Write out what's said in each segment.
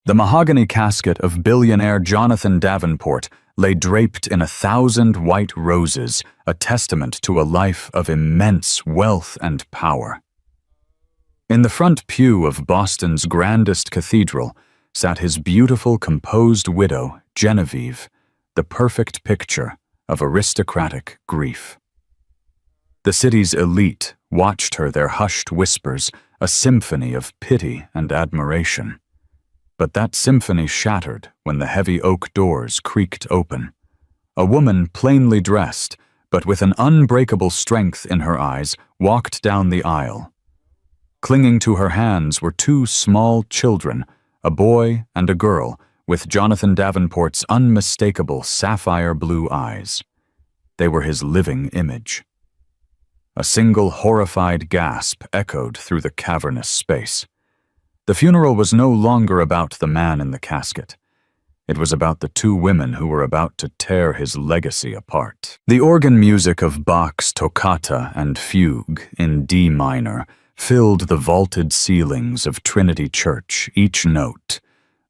The mahogany casket of billionaire Jonathan Davenport lay draped in 1,000 white roses, a testament to a life of immense wealth and power. In the front pew of Boston's grandest cathedral sat his beautiful, composed widow, Genevieve, the perfect picture of aristocratic grief. The city's elite watched her, their hushed whispers, a symphony of pity and admiration. But that symphony shattered when the heavy oak doors creaked open. A woman plainly dressed, but with an unbreakable strength in her eyes, walked down the aisle. Clinging to her hands were two small children, a boy and a girl, with Jonathan Davenport's unmistakable sapphire blue eyes. They were his living image. A single horrified gasp echoed through the cavernous space. The funeral was no longer about the man in the casket. It was about the two women who were about to tear his legacy apart. The organ music of Bach's Toccata and Fugue in D minor filled the vaulted ceilings of Trinity Church, each note,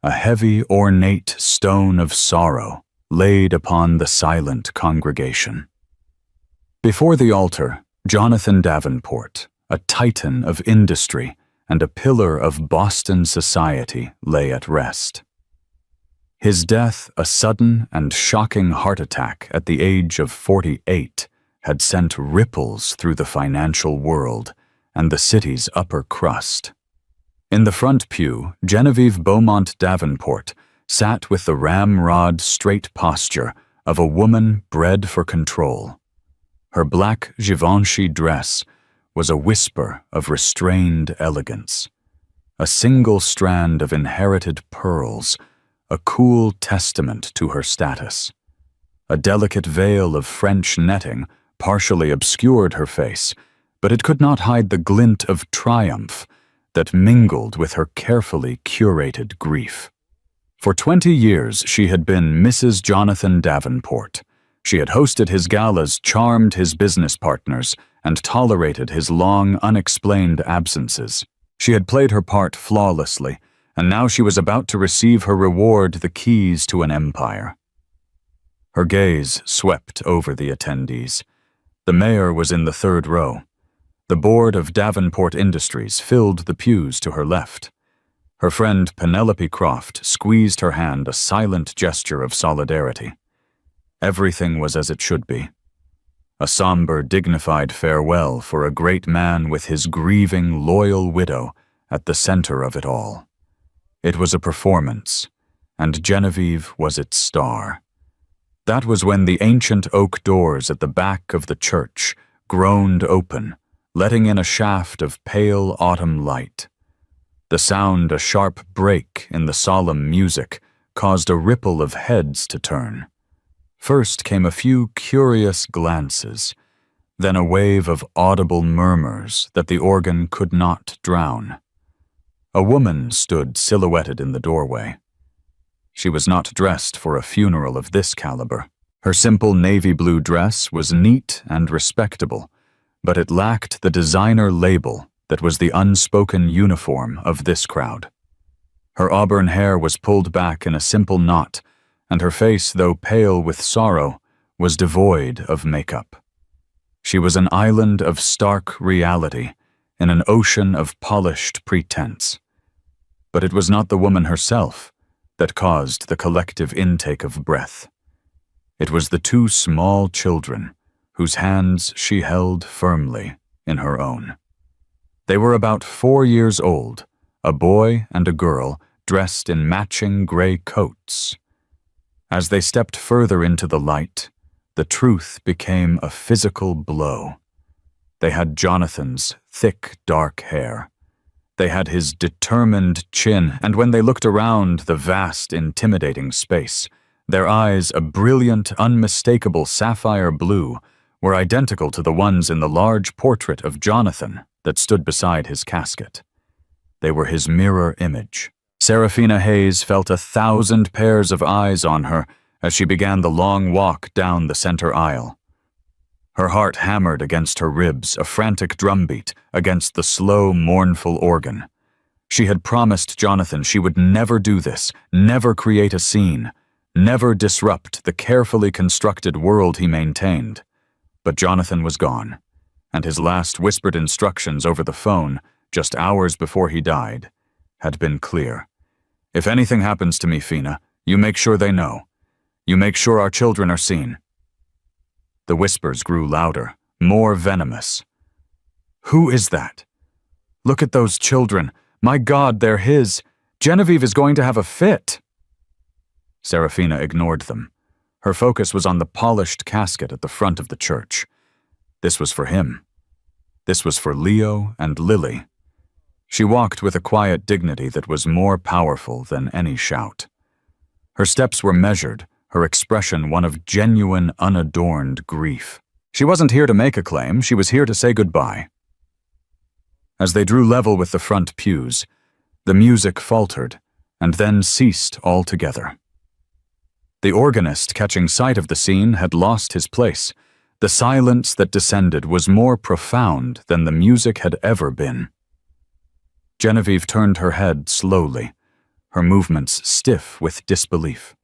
a heavy, ornate stone of sorrow laid upon the silent congregation. Before the altar, Jonathan Davenport, a titan of industry and a pillar of Boston society, lay at rest. His death, a sudden and shocking heart attack at the age of 48, had sent ripples through the financial world and the city's upper crust. In the front pew, Genevieve Beaumont Davenport sat with the ramrod straight posture of a woman bred for control. Her black Givenchy dress was a whisper of restrained elegance. A single strand of inherited pearls, a cool testament to her status. A delicate veil of French netting partially obscured her face, but it could not hide the glint of triumph that mingled with her carefully curated grief. For 20 years she had been Mrs. Jonathan Davenport. She had hosted his galas, charmed his business partners, and tolerated his long, unexplained absences. She had played her part flawlessly, and now she was about to receive her reward, the keys to an empire. Her gaze swept over the attendees. The mayor was in the third row. The board of Davenport Industries filled the pews to her left. Her friend Penelope Croft squeezed her hand, a silent gesture of solidarity. Everything was as it should be. A somber, dignified farewell for a great man with his grieving, loyal widow at the center of it all. It was a performance, and Genevieve was its star. That was when the ancient oak doors at the back of the church groaned open, letting in a shaft of pale autumn light. The sound, a sharp break in the solemn music, caused a ripple of heads to turn. First came a few curious glances, then a wave of audible murmurs that the organ could not drown. A woman stood silhouetted in the doorway. She was not dressed for a funeral of this caliber. Her simple navy blue dress was neat and respectable, but it lacked the designer label that was the unspoken uniform of this crowd. Her auburn hair was pulled back in a simple knot, and her face, though pale with sorrow, was devoid of makeup. She was an island of stark reality in an ocean of polished pretense. But it was not the woman herself that caused the collective intake of breath. It was the two small children whose hands she held firmly in her own. They were about 4 years old, a boy and a girl dressed in matching gray coats. As they stepped further into the light, the truth became a physical blow. They had Jonathan's thick, dark hair. They had his determined chin, and when they looked around the vast, intimidating space, their eyes, a brilliant, unmistakable sapphire blue, were identical to the ones in the large portrait of Jonathan that stood beside his casket. They were his mirror image. Serafina Hayes felt 1,000 pairs of eyes on her as she began the long walk down the center aisle. Her heart hammered against her ribs, a frantic drumbeat against the slow, mournful organ. She had promised Jonathan she would never do this, never create a scene, never disrupt the carefully constructed world he maintained. But Jonathan was gone, and his last whispered instructions over the phone, just hours before he died, had been clear. If anything happens to me, Fina, you make sure they know. You make sure our children are seen. The whispers grew louder, more venomous. Who is that? Look at those children. My God, they're his. Genevieve is going to have a fit. Serafina ignored them. Her focus was on the polished casket at the front of the church. This was for him. This was for Leo and Lily. She walked with a quiet dignity that was more powerful than any shout. Her steps were measured, her expression one of genuine, unadorned grief. She wasn't here to make a claim, she was here to say goodbye. As they drew level with the front pews, the music faltered and then ceased altogether. The organist, catching sight of the scene, had lost his place. The silence that descended was more profound than the music had ever been. Genevieve turned her head slowly, her movements stiff with disbelief.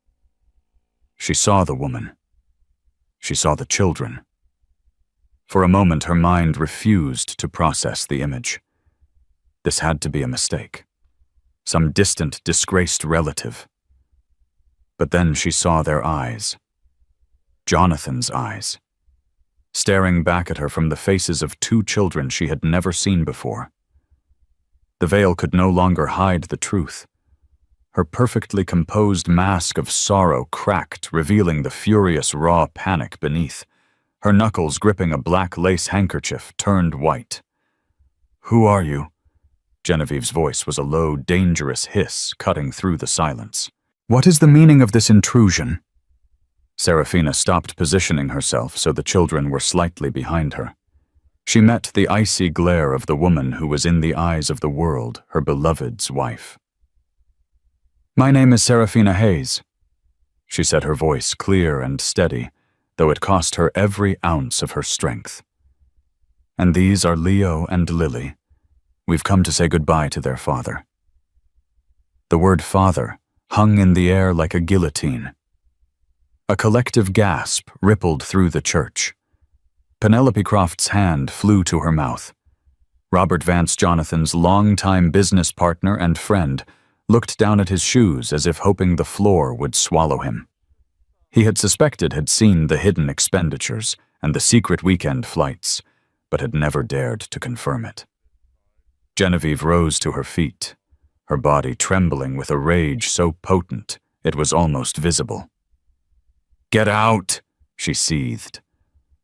She saw the woman. She saw the children. For a moment, her mind refused to process the image. This had to be a mistake. Some distant, disgraced relative. But then she saw their eyes. Jonathan's eyes. Staring back at her from the faces of two children she had never seen before. The veil could no longer hide the truth. Her perfectly composed mask of sorrow cracked, revealing the furious, raw panic beneath. Her knuckles, gripping a black lace handkerchief, turned white. "Who are you?" Genevieve's voice was a low, dangerous hiss cutting through the silence. "What is the meaning of this intrusion?" Serafina stopped positioning herself so the children were slightly behind her. She met the icy glare of the woman who was in the eyes of the world, her beloved's wife. "My name is Serafina Hayes," she said, her voice clear and steady, though it cost her every ounce of her strength. "And these are Leo and Lily. We've come to say goodbye to their father." The word father hung in the air like a guillotine. A collective gasp rippled through the church. Penelope Croft's hand flew to her mouth. Robert Vance Jonathan's longtime business partner and friend looked down at his shoes as if hoping the floor would swallow him. He had suspected had seen the hidden expenditures and the secret weekend flights, but had never dared to confirm it. Genevieve rose to her feet, her body trembling with a rage so potent it was almost visible. "Get out!" she seethed,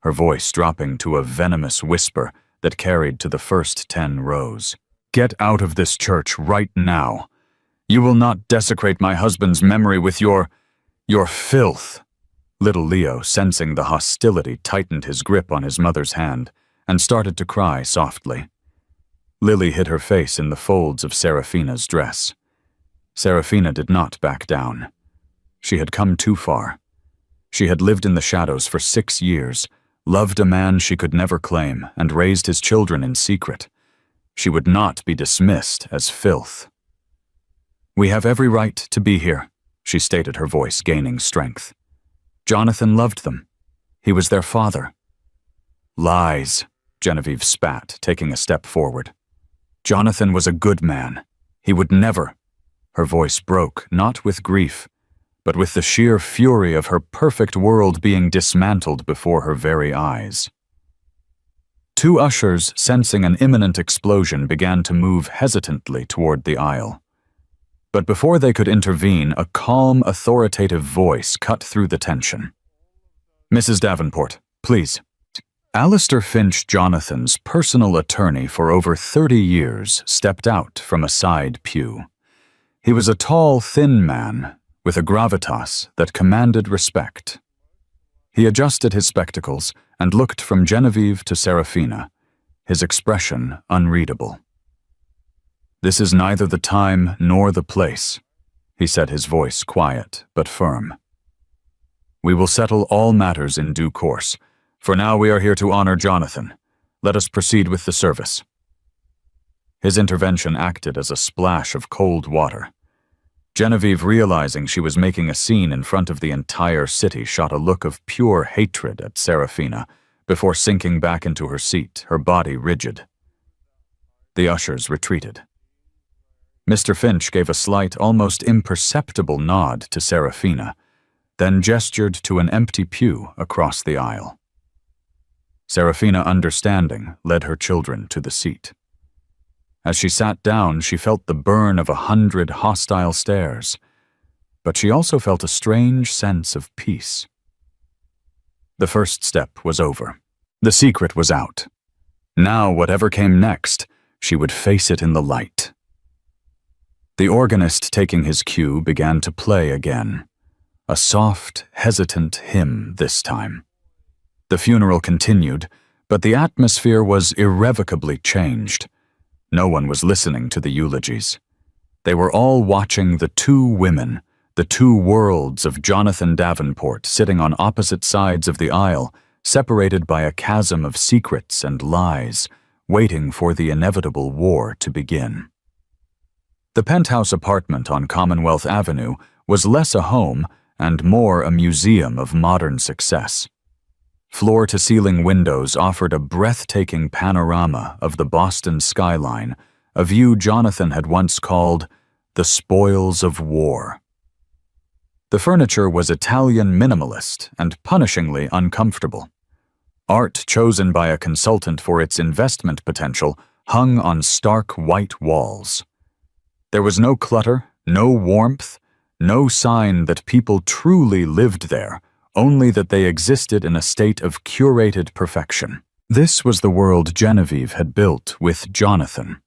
her voice dropping to a venomous whisper that carried to the first 10 rows. "Get out of this church right now. You will not desecrate my husband's memory with your filth." Little Leo, sensing the hostility, tightened his grip on his mother's hand and started to cry softly. Lily hid her face in the folds of Serafina's dress. Serafina did not back down. She had come too far. She had lived in the shadows for 6 years, loved a man she could never claim, and raised his children in secret. She would not be dismissed as filth. "We have every right to be here," she stated, her voice gaining strength. "Jonathan loved them. He was their father." "Lies," Genevieve spat, taking a step forward. "Jonathan was a good man. He would never." Her voice broke, not with grief, but with the sheer fury of her perfect world being dismantled before her very eyes. 2 ushers, sensing an imminent explosion, began to move hesitantly toward the aisle. But before they could intervene, a calm, authoritative voice cut through the tension. "Mrs. Davenport, please." Alistair Finch Jonathan's personal attorney for over 30 years stepped out from a side pew. He was a tall, thin man with a gravitas that commanded respect. He adjusted his spectacles and looked from Genevieve to Serafina, his expression unreadable. "This is neither the time nor the place," he said, his voice quiet but firm. "We will settle all matters in due course. For now we are here to honor Jonathan. Let us proceed with the service." His intervention acted as a splash of cold water. Genevieve, realizing she was making a scene in front of the entire city, shot a look of pure hatred at Serafina before sinking back into her seat, her body rigid. The ushers retreated. Mr. Finch gave a slight, almost imperceptible nod to Serafina, then gestured to an empty pew across the aisle. Serafina, understanding, led her children to the seat. As she sat down, she felt the burn of 100 hostile stares, but she also felt a strange sense of peace. The first step was over. The secret was out. Now, whatever came next, she would face it in the light. The organist, taking his cue, began to play again. A soft, hesitant hymn this time. The funeral continued, but the atmosphere was irrevocably changed. No one was listening to the eulogies. They were all watching the two women, the two worlds of Jonathan Davenport, sitting on opposite sides of the aisle, separated by a chasm of secrets and lies, waiting for the inevitable war to begin. The penthouse apartment on Commonwealth Avenue was less a home and more a museum of modern success. Floor-to-ceiling windows offered a breathtaking panorama of the Boston skyline, a view Jonathan had once called the spoils of war. The furniture was Italian minimalist and punishingly uncomfortable. Art chosen by a consultant for its investment potential hung on stark white walls. There was no clutter, no warmth, no sign that people truly lived there, only that they existed in a state of curated perfection. This was the world Genevieve had built with Jonathan,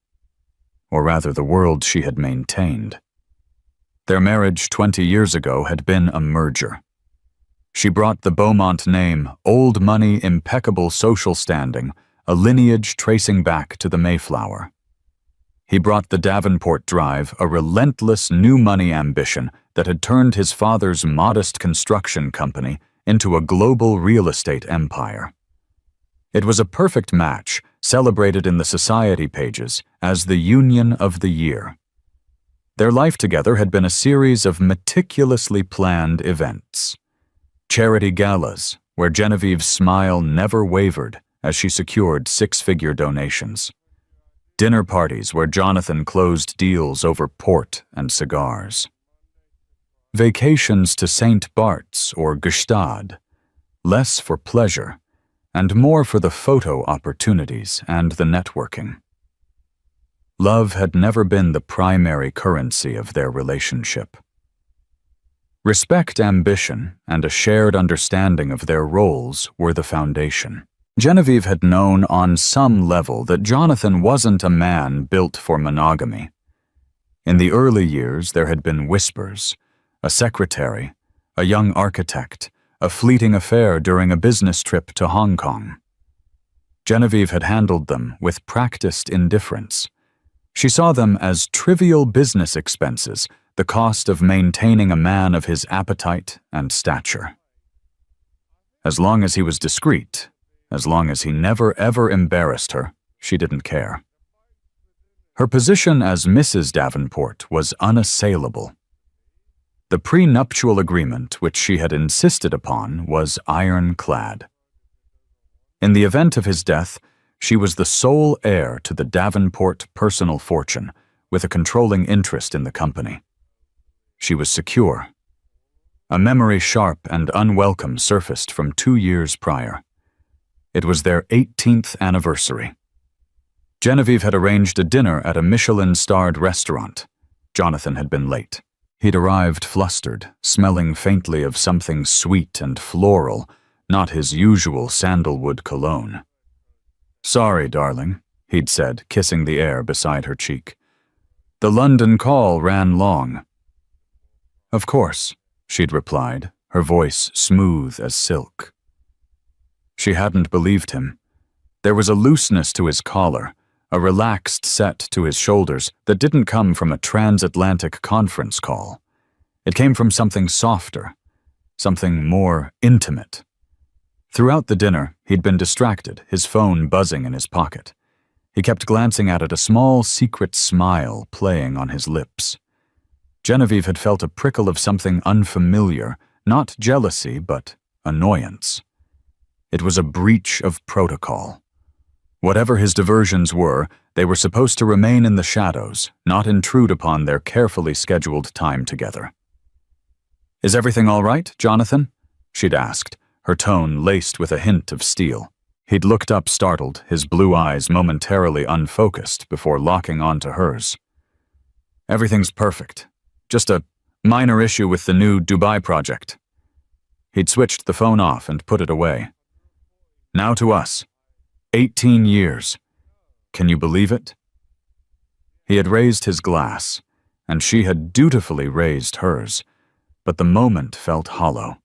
or rather the world she had maintained. Their marriage 20 years ago had been a merger. She brought the Beaumont name, old money, impeccable social standing, a lineage tracing back to the Mayflower. He brought the Davenport Drive, a relentless new money ambition that had turned his father's modest construction company into a global real estate empire. It was a perfect match, celebrated in the society pages as the union of the year. Their life together had been a series of meticulously planned events. Charity galas, where Genevieve's smile never wavered as she secured six-figure donations. Dinner parties where Jonathan closed deals over port and cigars. Vacations to St. Bart's or Gstaad, less for pleasure and more for the photo opportunities and the networking. Love had never been the primary currency of their relationship. Respect, ambition, and a shared understanding of their roles were the foundation. Genevieve had known on some level that Jonathan wasn't a man built for monogamy. In the early years, there had been whispers, a secretary, a young architect, a fleeting affair during a business trip to Hong Kong. Genevieve had handled them with practiced indifference. She saw them as trivial business expenses, the cost of maintaining a man of his appetite and stature. As long as he was discreet, as long as he never ever embarrassed her, she didn't care. Her position as Mrs. Davenport was unassailable. The prenuptial agreement which she had insisted upon was ironclad. In the event of his death, she was the sole heir to the Davenport personal fortune, with a controlling interest in the company. She was secure. A memory sharp and unwelcome surfaced from 2 years prior. It was their 18th anniversary. Genevieve had arranged a dinner at a Michelin-starred restaurant. Jonathan had been late. He'd arrived flustered, smelling faintly of something sweet and floral, not his usual sandalwood cologne. "Sorry, darling," he'd said, kissing the air beside her cheek. "The London call ran long." "Of course," she'd replied, her voice smooth as silk. She hadn't believed him. There was a looseness to his collar, a relaxed set to his shoulders that didn't come from a transatlantic conference call. It came from something softer, something more intimate. Throughout the dinner, he'd been distracted, his phone buzzing in his pocket. He kept glancing at it, a small, secret smile playing on his lips. Genevieve had felt a prickle of something unfamiliar, not jealousy, but annoyance. It was a breach of protocol. Whatever his diversions were, they were supposed to remain in the shadows, not intrude upon their carefully scheduled time together. "Is everything all right, Jonathan?" she'd asked, her tone laced with a hint of steel. He'd looked up startled, his blue eyes momentarily unfocused before locking onto hers. "Everything's perfect. Just a minor issue with the new Dubai project." He'd switched the phone off and put it away. "Now to us. 18 years. Can you believe it?" He had raised his glass, and she had dutifully raised hers, but the moment felt hollow.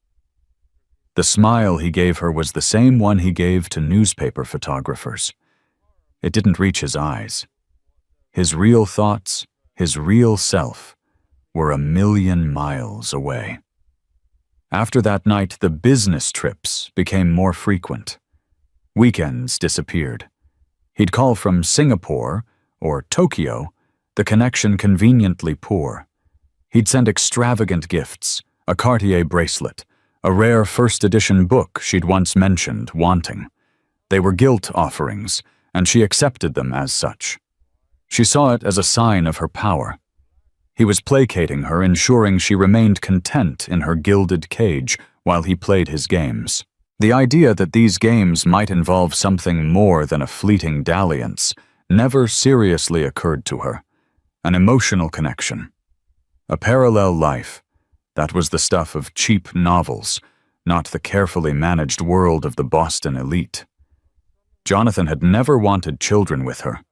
The smile he gave her was the same one he gave to newspaper photographers. It didn't reach his eyes. His real thoughts, his real self, were a million miles away. After that night, the business trips became more frequent. Weekends disappeared. He'd call from Singapore or Tokyo, the connection conveniently poor. He'd send extravagant gifts, a Cartier bracelet, a rare first-edition book she'd once mentioned wanting. They were guilt offerings, and she accepted them as such. She saw it as a sign of her power. He was placating her, ensuring she remained content in her gilded cage while he played his games. The idea that these games might involve something more than a fleeting dalliance never seriously occurred to her. An emotional connection. A parallel life. That was the stuff of cheap novels, not the carefully managed world of the Boston elite. Jonathan had never wanted children with her.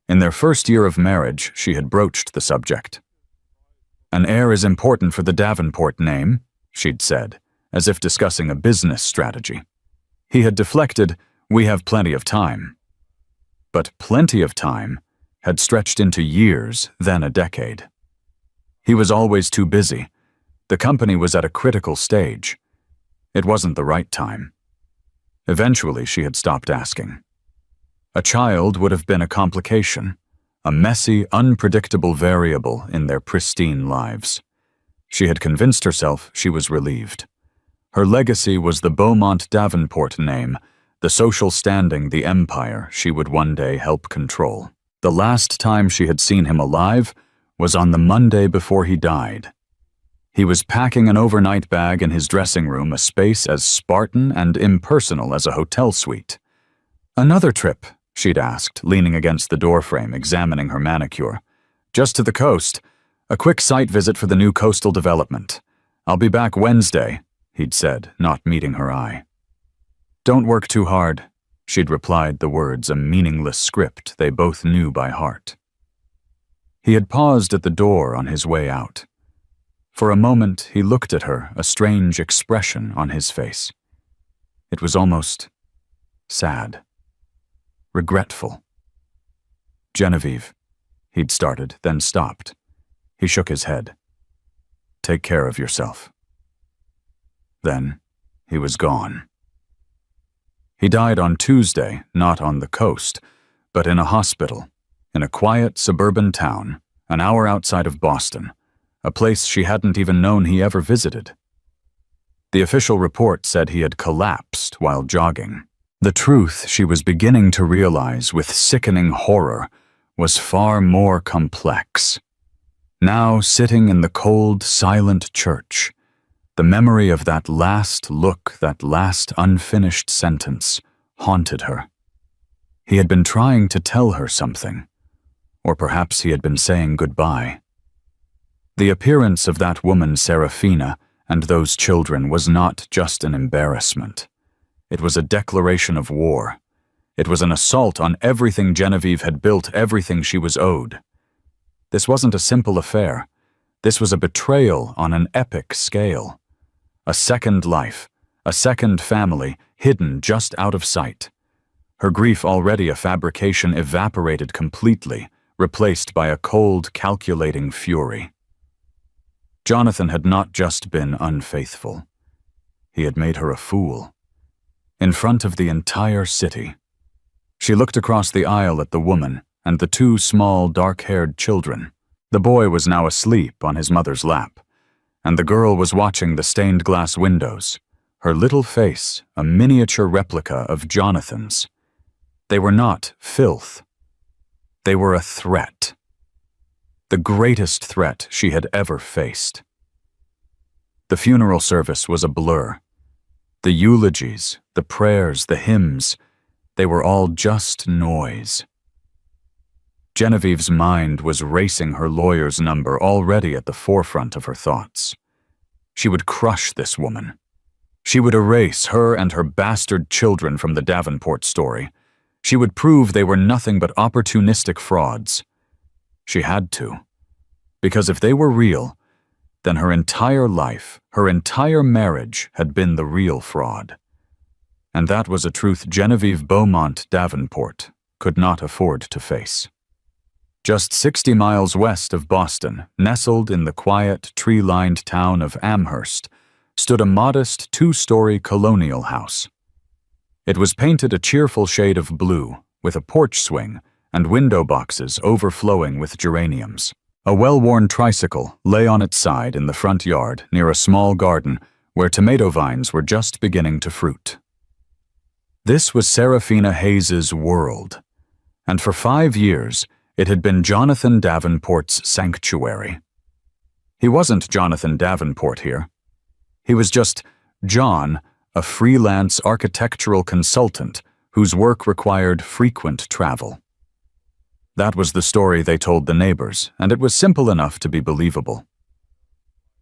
In their first year of marriage, she had broached the subject. "An heir is important for the Davenport name," she'd said, as if discussing a business strategy. He had deflected, "We have plenty of time." But plenty of time had stretched into years, then a decade. He was always too busy. The company was at a critical stage. It wasn't the right time. Eventually, she had stopped asking. A child would have been a complication, a messy, unpredictable variable in their pristine lives. She had convinced herself she was relieved. Her legacy was the Beaumont Davenport name, the social standing, the empire she would one day help control. The last time she had seen him alive was on the Monday before he died. He was packing an overnight bag in his dressing room, a space as Spartan and impersonal as a hotel suite. "Another trip?" she'd asked, leaning against the doorframe, examining her manicure. "Just to the coast. A quick site visit for the new coastal development. I'll be back Wednesday," he'd said, not meeting her eye. "Don't work too hard," she'd replied, the words a meaningless script they both knew by heart. He had paused at the door on his way out. For a moment, he looked at her, a strange expression on his face. It was almost sad, regretful. "Genevieve," he'd started, then stopped. He shook his head. "Take care of yourself." Then he was gone. He died on Tuesday, not on the coast, but in a hospital, in a quiet suburban town, an hour outside of Boston, a place she hadn't even known he ever visited. The official report said he had collapsed while jogging. The truth, she was beginning to realize with sickening horror, was far more complex. Now, sitting in the cold, silent church, the memory of that last look, that last unfinished sentence, haunted her. He had been trying to tell her something, or perhaps he had been saying goodbye. The appearance of that woman, Serafina, and those children was not just an embarrassment. It was a declaration of war. It was an assault on everything Genevieve had built, everything she was owed. This wasn't a simple affair. This was a betrayal on an epic scale. A second life, a second family, hidden just out of sight. Her grief, already a fabrication, evaporated completely, replaced by a cold, calculating fury. Jonathan had not just been unfaithful. He had made her a fool. In front of the entire city. She looked across the aisle at the woman and the two small, dark-haired children. The boy was now asleep on his mother's lap, and the girl was watching the stained glass windows, her little face a miniature replica of Jonathan's. They were not filth. They were a threat. The greatest threat she had ever faced. The funeral service was a blur. The eulogies, the prayers, the hymns, they were all just noise. Genevieve's mind was racing her lawyer's number already at the forefront of her thoughts. She would crush this woman. She would erase her and her bastard children from the Davenport story. She would prove they were nothing but opportunistic frauds. She had to. Because if they were real, then her entire life, her entire marriage had been the real fraud. And that was a truth Genevieve Beaumont Davenport could not afford to face. Just 60 miles west of Boston, nestled in the quiet, tree-lined town of Amherst, stood a modest two-story colonial house. It was painted a cheerful shade of blue, with a porch swing and window boxes overflowing with geraniums. A well-worn tricycle lay on its side in the front yard near a small garden where tomato vines were just beginning to fruit. This was Seraphina Hayes's world, and for 5 years it had been Jonathan Davenport's sanctuary. He wasn't Jonathan Davenport here. He was just John, a freelance architectural consultant whose work required frequent travel. That was the story they told the neighbors, and it was simple enough to be believable.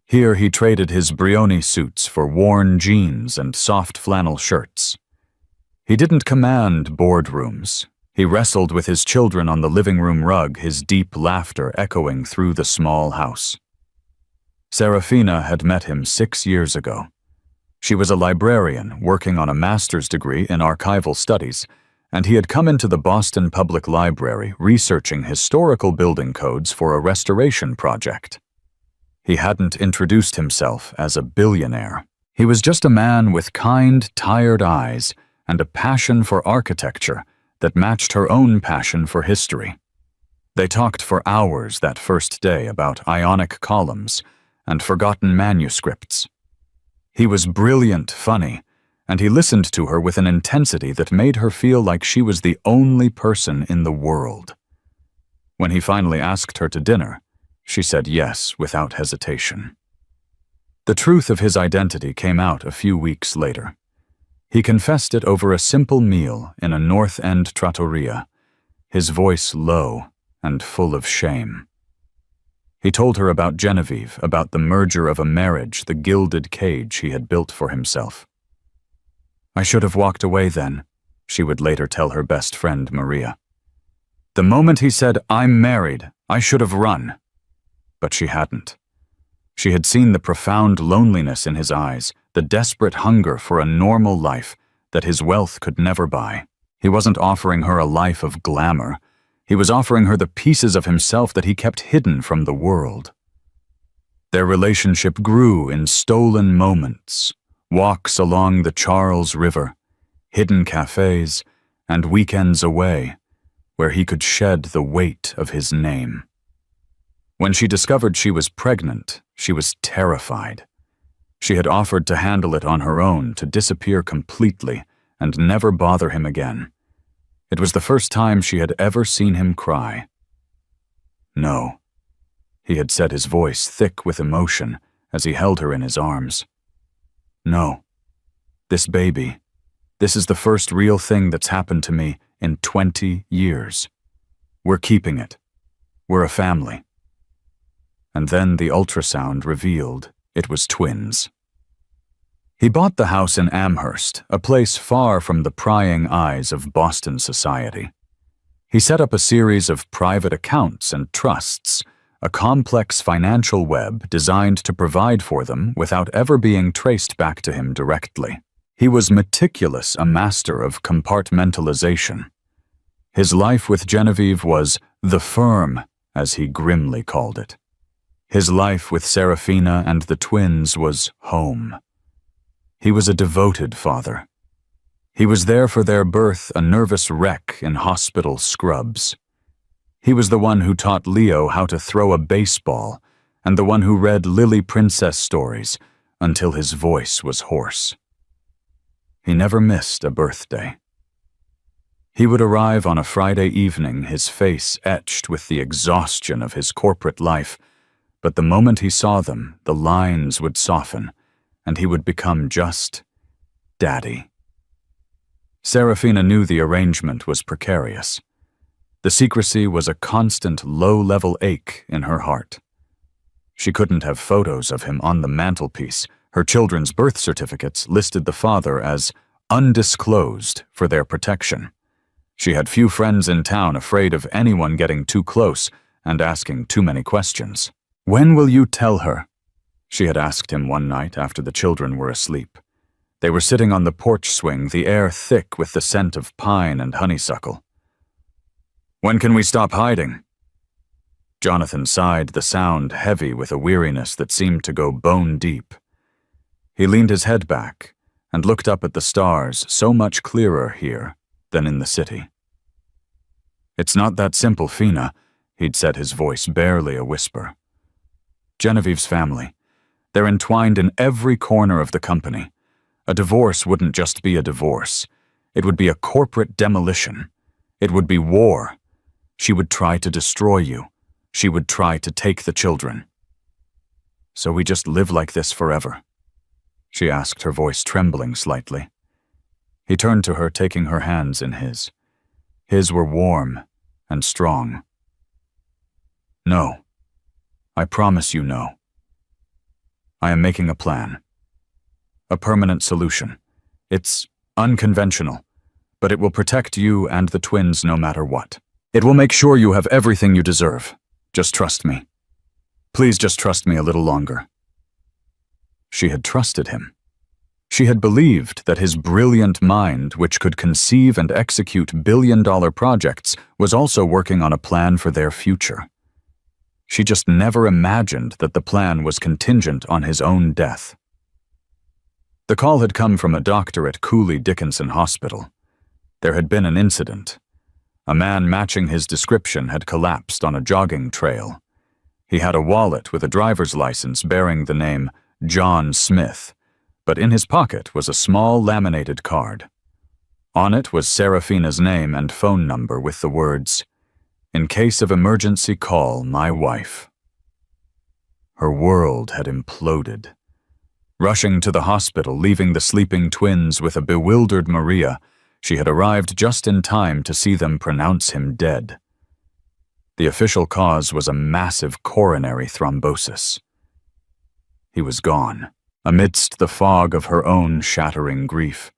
Here he traded his Brioni suits for worn jeans and soft flannel shirts. He didn't command boardrooms. He wrestled with his children on the living room rug, his deep laughter echoing through the small house. Seraphina had met him 6 years ago. She was a librarian working on a master's degree in archival studies, and he had come into the Boston Public Library researching historical building codes for a restoration project. He hadn't introduced himself as a billionaire. He was just a man with kind, tired eyes and a passion for architecture that matched her own passion for history. They talked for hours that first day about Ionic columns and forgotten manuscripts. He was brilliant, funny, and he listened to her with an intensity that made her feel like she was the only person in the world. When he finally asked her to dinner, she said yes without hesitation. The truth of his identity came out a few weeks later. He confessed it over a simple meal in a North End trattoria, his voice low and full of shame. He told her about Genevieve, about the merger of a marriage, the gilded cage he had built for himself. "I should have walked away then," she would later tell her best friend Maria. "The moment he said, 'I'm married,' I should have run." But she hadn't. She had seen the profound loneliness in his eyes, the desperate hunger for a normal life that his wealth could never buy. He wasn't offering her a life of glamour. He was offering her the pieces of himself that he kept hidden from the world. Their relationship grew in stolen moments, walks along the Charles River, hidden cafes, and weekends away, where he could shed the weight of his name. When she discovered she was pregnant, she was terrified. She had offered to handle it on her own, to disappear completely and never bother him again. It was the first time she had ever seen him cry. "No," he had said, his voice thick with emotion as he held her in his arms. "No. This baby, this is the first real thing that's happened to me in 20 years. We're keeping it. We're a family." And then the ultrasound revealed it was twins. He bought the house in Amherst, a place far from the prying eyes of Boston society. He set up a series of private accounts and trusts, a complex financial web designed to provide for them without ever being traced back to him directly. He was meticulous, a master of compartmentalization. His life with Genevieve was the firm, as he grimly called it. His life with Seraphina and the twins was home. He was a devoted father. He was there for their birth, a nervous wreck in hospital scrubs. He was the one who taught Leo how to throw a baseball, and the one who read Lily Princess stories until his voice was hoarse. He never missed a birthday. He would arrive on a Friday evening, his face etched with the exhaustion of his corporate life, but the moment he saw them, the lines would soften, and he would become just Daddy. Serafina knew the arrangement was precarious. The secrecy was a constant low-level ache in her heart. She couldn't have photos of him on the mantelpiece. Her children's birth certificates listed the father as undisclosed for their protection. She had few friends in town afraid of anyone getting too close and asking too many questions. "When will you tell her?" she had asked him one night after the children were asleep. They were sitting on the porch swing, the air thick with the scent of pine and honeysuckle. "When can we stop hiding?" Jonathan sighed, the sound heavy with a weariness that seemed to go bone deep. He leaned his head back and looked up at the stars, so much clearer here than in the city. "It's not that simple, Fina," he'd said, his voice barely a whisper. "Genevieve's family. They're entwined in every corner of the company. A divorce wouldn't just be a divorce. It would be a corporate demolition. It would be war. She would try to destroy you. She would try to take the children." "So we just live like this forever?" she asked, her voice trembling slightly. He turned to her, taking her hands in his. His were warm and strong. "No. I promise you no. I am making a plan. A permanent solution. It's unconventional, but it will protect you and the twins no matter what. It will make sure you have everything you deserve. Just trust me. Please just trust me a little longer." She had trusted him. She had believed that his brilliant mind, which could conceive and execute billion-dollar projects, was also working on a plan for their future. She just never imagined that the plan was contingent on his own death. The call had come from a doctor at Cooley Dickinson Hospital. There had been an incident. A man matching his description had collapsed on a jogging trail. He had a wallet with a driver's license bearing the name John Smith, but in his pocket was a small laminated card. On it was Serafina's name and phone number with the words, "In case of emergency, call my wife." Her world had imploded. Rushing to the hospital, leaving the sleeping twins with a bewildered Maria, she had arrived just in time to see them pronounce him dead. The official cause was a massive coronary thrombosis. He was gone, amidst the fog of her own shattering grief.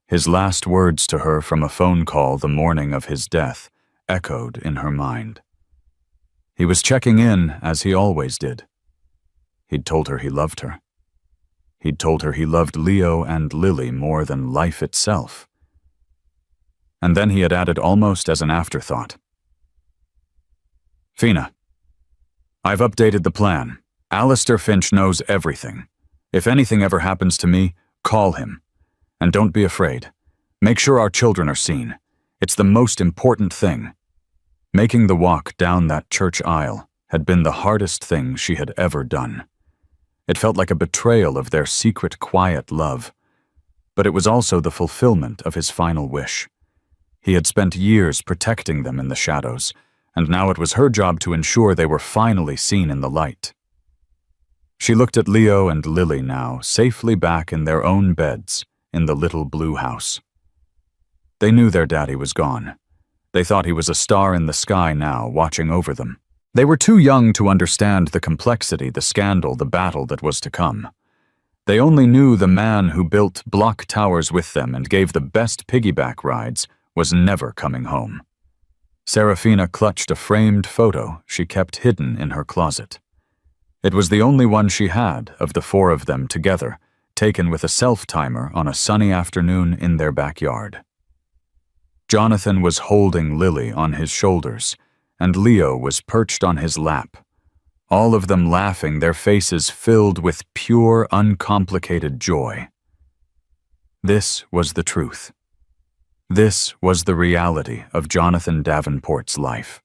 His last words to her from a phone call the morning of his death echoed in her mind. He was checking in as he always did. He'd told her he loved her. He'd told her he loved Leo and Lily more than life itself. And then he had added almost as an afterthought, "Fina, I've updated the plan. Alistair Finch knows everything. If anything ever happens to me, call him. And don't be afraid. Make sure our children are seen. It's the most important thing." Making the walk down that church aisle had been the hardest thing she had ever done. It felt like a betrayal of their secret, quiet love. But it was also the fulfillment of his final wish. He had spent years protecting them in the shadows, and now it was her job to ensure they were finally seen in the light. She looked at Leo and Lily now, safely back in their own beds in the little blue house. They knew their daddy was gone. They thought he was a star in the sky now, watching over them. They were too young to understand the complexity, the scandal, the battle that was to come. They only knew the man who built block towers with them and gave the best piggyback rides was never coming home. Serafina clutched a framed photo she kept hidden in her closet. It was the only one she had of the four of them together, taken with a self-timer on a sunny afternoon in their backyard. Jonathan was holding Lily on his shoulders, and Leo was perched on his lap, all of them laughing, their faces filled with pure, uncomplicated joy. This was the truth. This was the reality of Jonathan Davenport's life.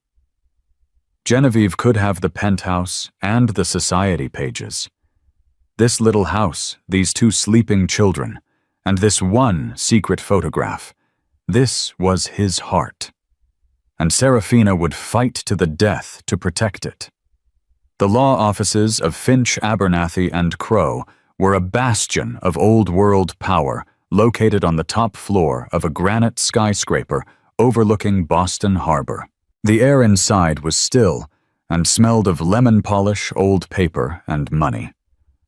Genevieve could have the penthouse and the society pages. This little house, these two sleeping children, and this one secret photograph, this was his heart. And Serafina would fight to the death to protect it. The law offices of Finch, Abernathy, and Crowe were a bastion of old-world power located on the top floor of a granite skyscraper overlooking Boston Harbor. The air inside was still and smelled of lemon polish, old paper, and money.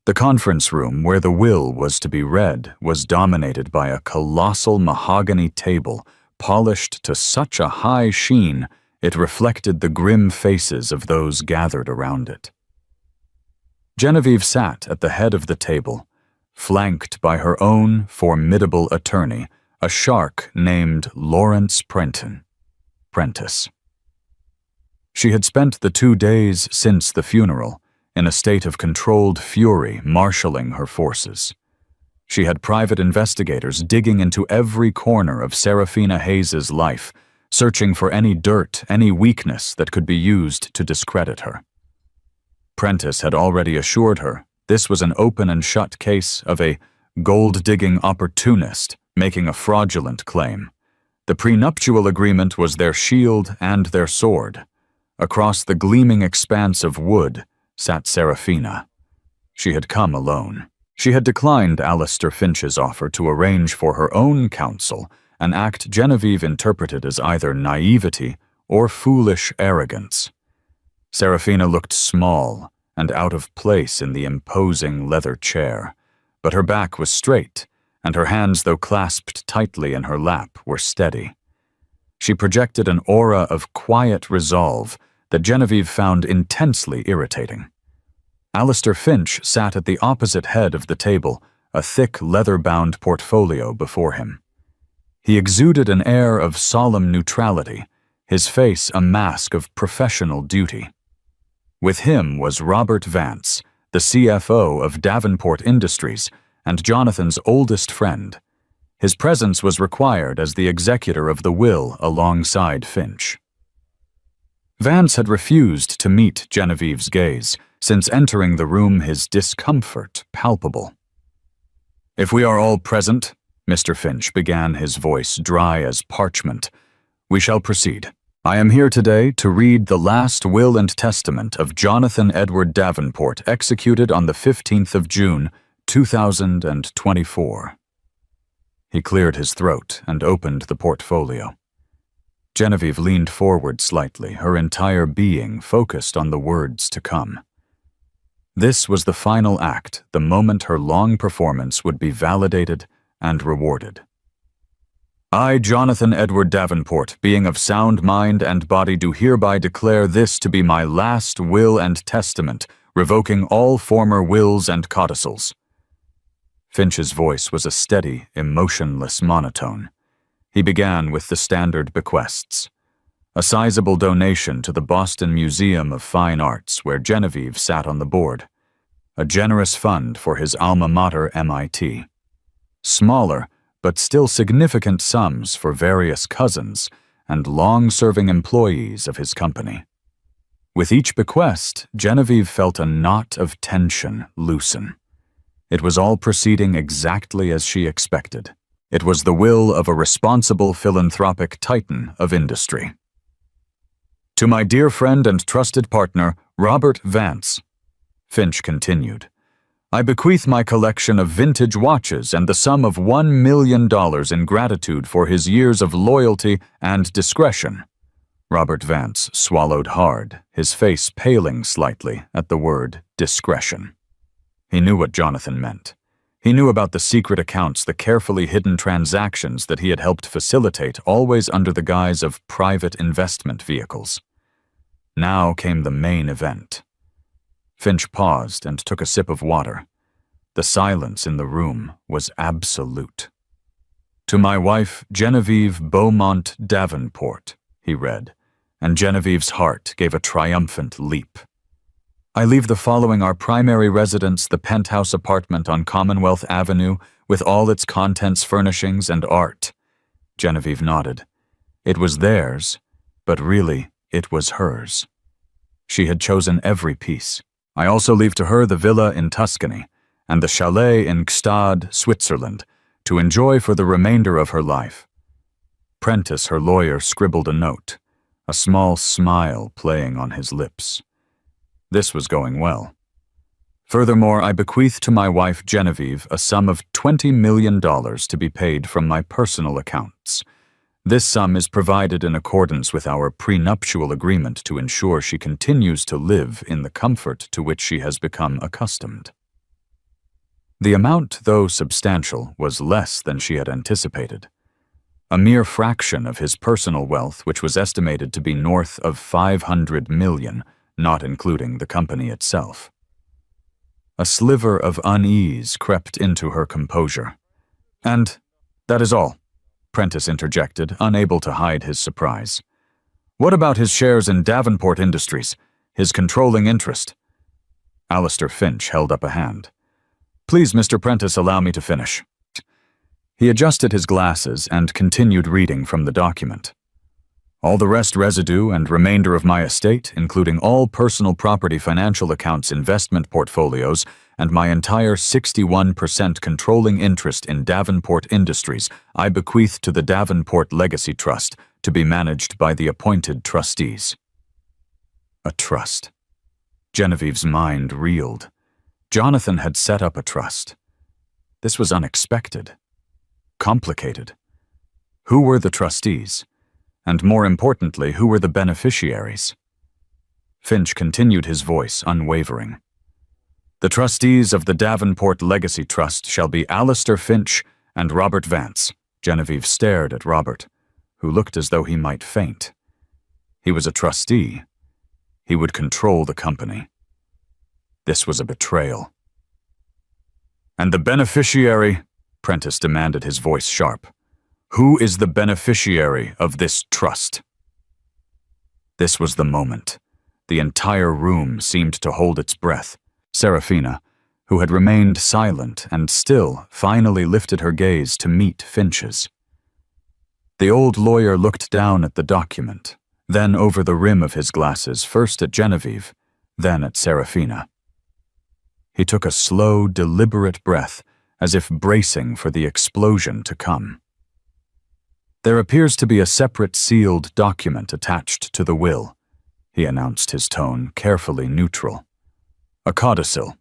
The conference room where the will was to be read was dominated by a colossal mahogany table polished to such a high sheen it reflected the grim faces of those gathered around it. Genevieve sat at the head of the table, flanked by her own formidable attorney, a shark named Lawrence Prentice. She had spent the 2 days since the funeral in a state of controlled fury, marshalling her forces. She had private investigators digging into every corner of Serafina Hayes's life, searching for any dirt, any weakness that could be used to discredit her. Prentice had already assured her this was an open and shut case of a gold-digging opportunist making a fraudulent claim. The prenuptial agreement was their shield and their sword. Across the gleaming expanse of wood sat Serafina. She had come alone. She had declined Alistair Finch's offer to arrange for her own counsel, an act Genevieve interpreted as either naivety or foolish arrogance. Serafina looked small and out of place in the imposing leather chair, but her back was straight, and her hands, though clasped tightly in her lap, were steady. She projected an aura of quiet resolve that Genevieve found intensely irritating. Alistair Finch sat at the opposite head of the table, a thick leather-bound portfolio before him. He exuded an air of solemn neutrality, his face a mask of professional duty. With him was Robert Vance, the CFO of Davenport Industries and Jonathan's oldest friend. His presence was required as the executor of the will alongside Finch. Vance had refused to meet Genevieve's gaze, since entering the room his discomfort palpable. "If we are all present," Mr. Finch began, his voice dry as parchment, "we shall proceed. I am here today to read the last will and testament of Jonathan Edward Davenport, executed on the 15th of June, 2024. He cleared his throat and opened the portfolio. Genevieve leaned forward slightly, her entire being focused on the words to come. This was the final act, the moment her long performance would be validated and rewarded. "I, Jonathan Edward Davenport, being of sound mind and body, do hereby declare this to be my last will and testament, revoking all former wills and codicils." Finch's voice was a steady, emotionless monotone. He began with the standard bequests. A sizable donation to the Boston Museum of Fine Arts, where Genevieve sat on the board. A generous fund for his alma mater, MIT. Smaller, but still significant sums for various cousins and long-serving employees of his company. With each bequest, Genevieve felt a knot of tension loosen. It was all proceeding exactly as she expected. It was the will of a responsible philanthropic titan of industry. "To my dear friend and trusted partner, Robert Vance," Finch continued, "I bequeath my collection of vintage watches and the sum of $1 million in gratitude for his years of loyalty and discretion." Robert Vance swallowed hard, his face paling slightly at the word discretion. He knew what Jonathan meant. He knew about the secret accounts, the carefully hidden transactions that he had helped facilitate, always under the guise of private investment vehicles. Now came the main event. Finch paused and took a sip of water. The silence in the room was absolute. "To my wife, Genevieve Beaumont Davenport," he read, and Genevieve's heart gave a triumphant leap. "I leave the following our primary residence, the penthouse apartment on Commonwealth Avenue, with all its contents, furnishings, and art." Genevieve nodded. It was theirs, but really, it was hers. She had chosen every piece. I also leave to her the villa in Tuscany and the chalet in Gstaad, Switzerland, to enjoy for the remainder of her life. Prentice, her lawyer, scribbled a note, a small smile playing on his lips. This was going well. Furthermore, I bequeath to my wife Genevieve a sum of $20 million to be paid from my personal accounts. This sum is provided in accordance with our prenuptial agreement to ensure she continues to live in the comfort to which she has become accustomed. The amount, though substantial, was less than she had anticipated. A mere fraction of his personal wealth, which was estimated to be north of $500 million, not including the company itself. A sliver of unease crept into her composure. "And that is all," Prentice interjected, unable to hide his surprise. "What about his shares in Davenport Industries, his controlling interest?" Alistair Finch held up a hand. "Please, Mr. Prentice, allow me to finish." He adjusted his glasses and continued reading from the document. "All the rest residue and remainder of my estate, including all personal property financial accounts investment portfolios, and my entire 61% controlling interest in Davenport Industries, I bequeath to the Davenport Legacy Trust to be managed by the appointed trustees." A trust. Genevieve's mind reeled. Jonathan had set up a trust. This was unexpected. Complicated. Who were the trustees? And more importantly, who were the beneficiaries? Finch continued, his voice unwavering. "The trustees of the Davenport Legacy Trust shall be Alistair Finch and Robert Vance." Genevieve stared at Robert, who looked as though he might faint. He was a trustee. He would control the company. This was a betrayal. "And the beneficiary?" Prentice demanded, his voice sharp. "Who is the beneficiary of this trust?" This was the moment. The entire room seemed to hold its breath. Serafina, who had remained silent and still, finally lifted her gaze to meet Finch's. The old lawyer looked down at the document, then over the rim of his glasses, first at Genevieve, then at Serafina. He took a slow, deliberate breath, as if bracing for the explosion to come. "There appears to be a separate sealed document attached to the will," he announced, his tone carefully neutral. "A codicil.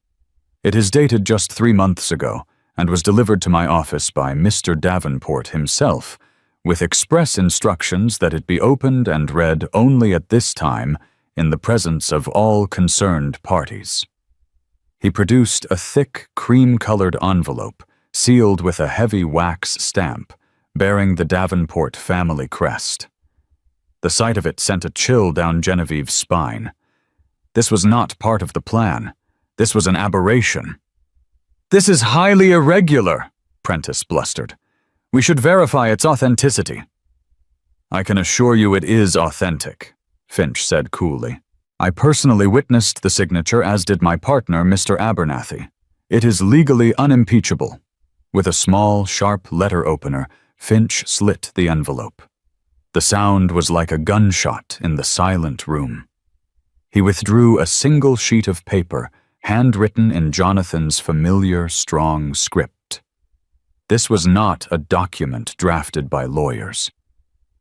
It is dated just 3 months ago and was delivered to my office by Mr. Davenport himself, with express instructions that it be opened and read only at this time in the presence of all concerned parties." He produced a thick, cream-colored envelope, sealed with a heavy wax stamp, bearing the Davenport family crest. The sight of it sent a chill down Genevieve's spine. This was not part of the plan. This was an aberration. "This is highly irregular," Prentice blustered. "We should verify its authenticity." "I can assure you it is authentic," Finch said coolly. "I personally witnessed the signature, as did my partner, Mr. Abernathy. It is legally unimpeachable." With a small, sharp letter opener, Finch slit the envelope. The sound was like a gunshot in the silent room. He withdrew a single sheet of paper, handwritten in Jonathan's familiar, strong script. This was not a document drafted by lawyers.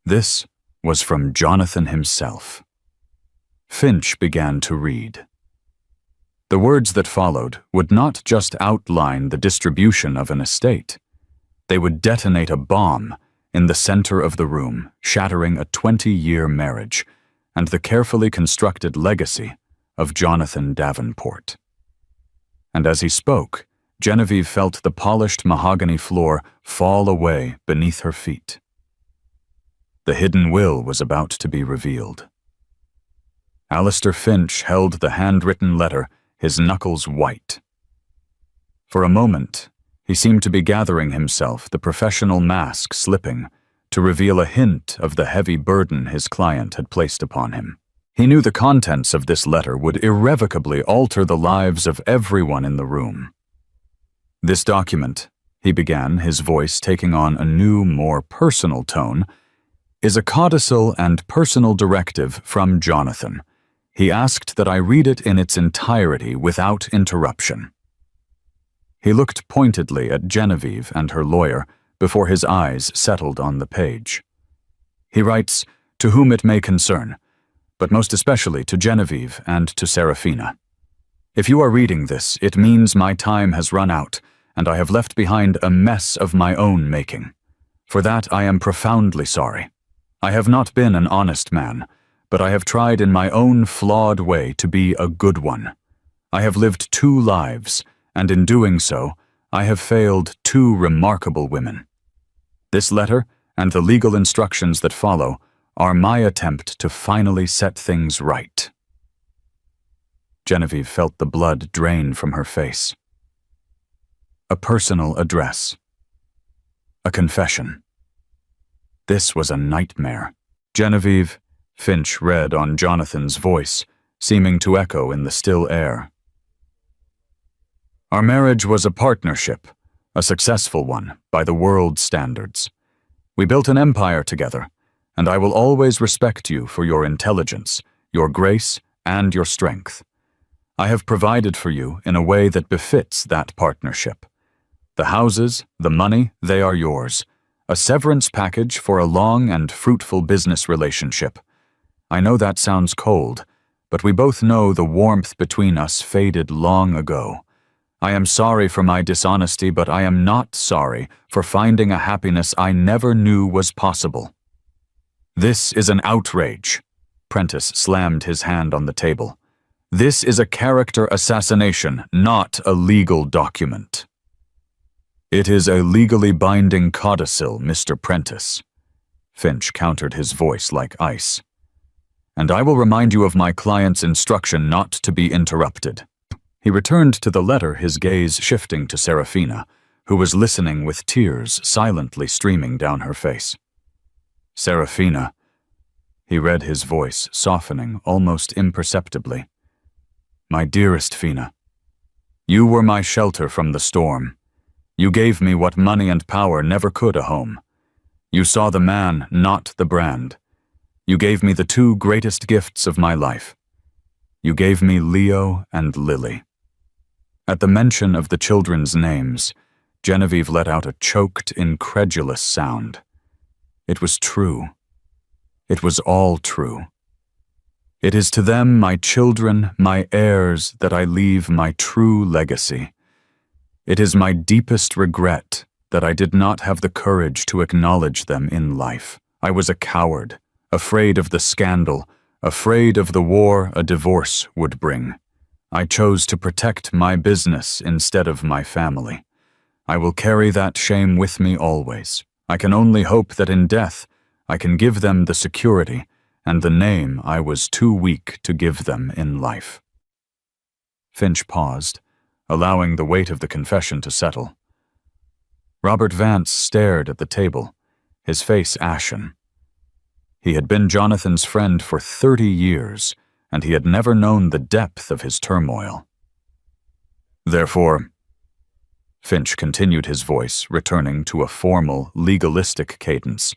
This was from Jonathan himself. Finch began to read. The words that followed would not just outline the distribution of an estate. They would detonate a bomb in the center of the room, shattering a 20-year marriage and the carefully constructed legacy of Jonathan Davenport. And as he spoke, Genevieve felt the polished mahogany floor fall away beneath her feet. The hidden will was about to be revealed. Alistair Finch held the handwritten letter, his knuckles white. For a moment, he seemed to be gathering himself, the professional mask slipping, to reveal a hint of the heavy burden his client had placed upon him. He knew the contents of this letter would irrevocably alter the lives of everyone in the room. "This document," he began, his voice taking on a new, more personal tone, is a codicil and personal directive from Jonathan. He asked that I read it in its entirety without interruption. He looked pointedly at Genevieve and her lawyer before his eyes settled on the page. He writes, "To whom it may concern, but most especially to Genevieve and to Serafina. If you are reading this, it means my time has run out, and I have left behind a mess of my own making. For that I am profoundly sorry. I have not been an honest man, but I have tried in my own flawed way to be a good one. I have lived 2 lives, and in doing so, I have failed 2 remarkable women. This letter, and the legal instructions that follow, are my attempt to finally set things right." Genevieve felt the blood drain from her face. A personal address. A confession. This was a nightmare. "Genevieve," Finch read on Jonathan's voice, seeming to echo in the still air. "Our marriage was a partnership, a successful one by the world's standards. We built an empire together, and I will always respect you for your intelligence, your grace, and your strength. I have provided for you in a way that befits that partnership. The houses, the money, they are yours. A severance package for a long and fruitful business relationship. I know that sounds cold, but we both know the warmth between us faded long ago. I am sorry for my dishonesty, but I am not sorry for finding a happiness I never knew was possible. This is an outrage." Prentice slammed his hand on the table. "This is a character assassination, not a legal document." "It is a legally binding codicil, Mr. Prentice." Finch countered, his voice like ice. "And I will remind you of my client's instruction not to be interrupted." He returned to the letter, his gaze shifting to Serafina, who was listening with tears silently streaming down her face. "Serafina," he read, his voice softening almost imperceptibly. "My dearest Fina, you were my shelter from the storm. You gave me what money and power never could, a home. You saw the man, not the brand. You gave me the 2 greatest gifts of my life. You gave me Leo and Lily." At the mention of the children's names, Genevieve let out a choked, incredulous sound. It was true. It was all true. "It is to them, my children, my heirs, that I leave my true legacy. It is my deepest regret that I did not have the courage to acknowledge them in life. I was a coward, afraid of the scandal, afraid of the war a divorce would bring. I chose to protect my business instead of my family. I will carry that shame with me always. I can only hope that in death I can give them the security and the name I was too weak to give them in life." Finch paused, allowing the weight of the confession to settle. Robert Vance stared at the table, his face ashen. He had been Jonathan's friend for 30 years, and he had never known the depth of his turmoil. "Therefore," Finch continued, his voice returning to a formal, legalistic cadence,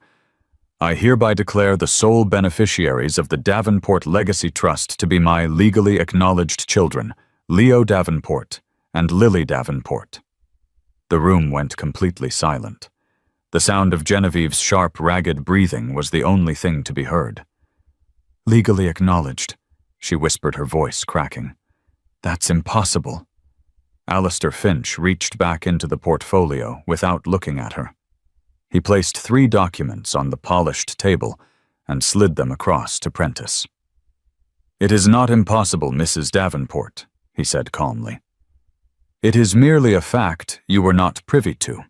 "I hereby declare the sole beneficiaries of the Davenport Legacy Trust to be my legally acknowledged children, Leo Davenport and Lily Davenport." The room went completely silent. The sound of Genevieve's sharp, ragged breathing was the only thing to be heard. "Legally acknowledged," she whispered, her voice cracking. "That's impossible." Alistair Finch reached back into the portfolio without looking at her. He placed 3 documents on the polished table and slid them across to Prentice. "It is not impossible, Mrs. Davenport," he said calmly. "It is merely a fact you were not privy to.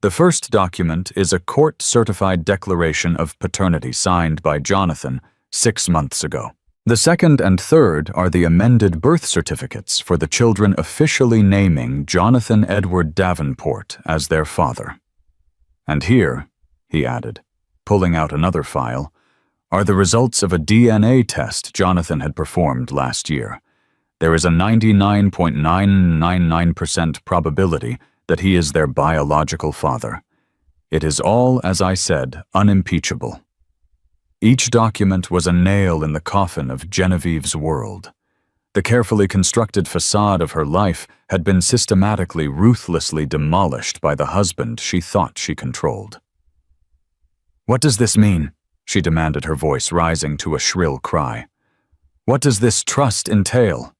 The first document is a court-certified declaration of paternity signed by Jonathan 6 months ago. The second and third are the amended birth certificates for the children officially naming Jonathan Edward Davenport as their father. And here," he added, pulling out another file, "are the results of a DNA test Jonathan had performed last year. There is a 99.999% probability that he is their biological father. It is all, as I said, unimpeachable. Each document was a nail in the coffin of Genevieve's world. The carefully constructed facade of her life had been systematically, ruthlessly demolished by the husband she thought she controlled. "What does this mean?" she demanded, her voice rising to a shrill cry. "What does this trust entail?"